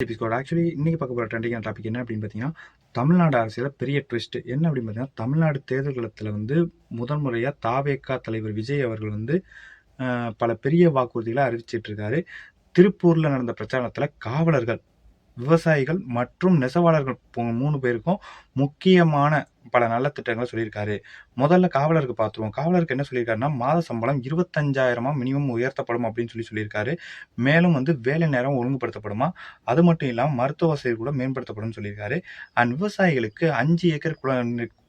Episode actually இன்னைக்கு பார்க்க போகிற ட்ரெண்டிங்கான டாபிக் என்ன அப்படின்னு பார்த்தீங்கன்னா, தமிழ்நாடு அரசியலில் பெரிய ட்விஸ்ட் என்ன அப்படின்னு பார்த்தீங்கன்னா, தமிழ்நாடு தேர்தல் களத்தில் முதல் முறையாக தாவேகா தலைவர் விஜய் அவர்கள் பல பெரிய வாக்குறுதிகளை அறிவிச்சிட்டு இருக்காரு. திருப்பூரில் நடந்த பிரச்சாரத்தில் காவலர்கள், விவசாயிகள் மற்றும் நெசவாளர்கள் 3 பேருக்கும் முக்கியமான பல நல்ல திட்டங்களை சொல்லியிருக்காரு. முதல்ல காவலருக்கு பார்த்துருவோம். காவலருக்கு என்ன சொல்லியிருக்காருன்னா, மாத சம்பளம் 25,000 மினிமம் உயர்த்தப்படும் அப்படின்னு சொல்லியிருக்காரு. மேலும் வேலை நேரம் ஒழுங்குபடுத்தப்படுமா, அது மட்டும் இல்லாமல் மருத்துவ வசதி கூட மேம்படுத்தப்படும் சொல்லியிருக்காரு. அண்ட் விவசாயிகளுக்கு 5 ஏக்கர்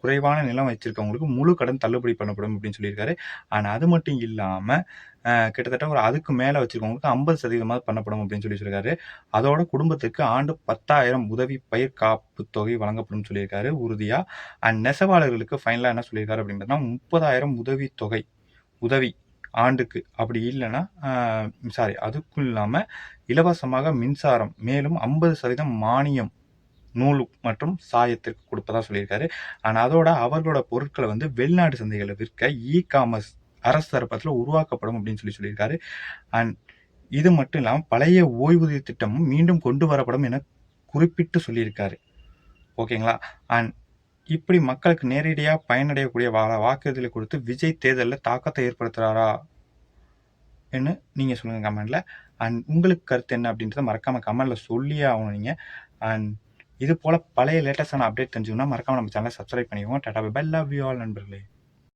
குறைவான நிலம் வச்சிருக்கவங்களுக்கு முழு கடன் தள்ளுபடி பண்ணப்படும் அப்படின்னு சொல்லியிருக்காரு. அண்ட் அது மட்டும் இல்லாமல் கிட்டத்தட்ட ஒரு அதுக்கு மேலே வச்சிருக்கவங்களுக்கு 50% பண்ணப்படும் அப்படின்னு சொல்லியிருக்காரு. அதோட குடும்பத்துக்கு ஆண்டு 10,000 உதவி பயிர் காப்பு தொகை வழங்கப்படும் சொல்லியிருக்காரு உறுதியா. அண்ட் நெசவாளர்களுக்கு ஃபைனலாக என்ன சொல்லியிருக்காரு அப்படின்னு பார்த்தீங்கன்னா, 30,000 உதவி ஆண்டுக்கு, அப்படி இல்லைன்னா அதுக்கும் இல்லாமல் இலவசமாக மின்சாரம், மேலும் 50% மானியம் நூல் மற்றும் சாயத்திற்கு கொடுப்பதா சொல்லியிருக்காரு. அண்ட் அதோட அவர்களோட பொருட்களை வெளிநாட்டு சந்தைகளில் விற்க காமர்ஸ் அரசு தரப்பத்தில் உருவாக்கப்படும் அப்படின்னு சொல்லியிருக்காரு. அண்ட் இது மட்டும் இல்லாமல் பழைய ஓய்வூதிய திட்டமும் மீண்டும் கொண்டு வரப்படும் என குறிப்பிட்டு சொல்லியிருக்காரு. ஓகேங்களா? அண்ட் இப்படி மக்களுக்கு நேரடியாக பயனடையக்கூடிய வாக்குறுதிகளை கொடுத்து விஜய் தேர்தலில் தாக்கத்தை ஏற்படுத்துகிறாரா என்று நீங்கள் சொல்லுங்கள் கமெண்டில். அண்ட் உங்களுக்கு கருத்து என்ன அப்படின்றத மறக்காமல் கமெண்டில் சொல்லியே ஆகணும் நீங்கள். அண்ட் இது போல் பழைய லேட்டஸ்டான அப்டேட் தெரிஞ்சுக்கணும்னா மறக்காமல் நம்ம சேனலை சப்ஸ்கிரைப் பண்ணிக்கோங்க. Tata bye bye, love you all நண்பர்களே.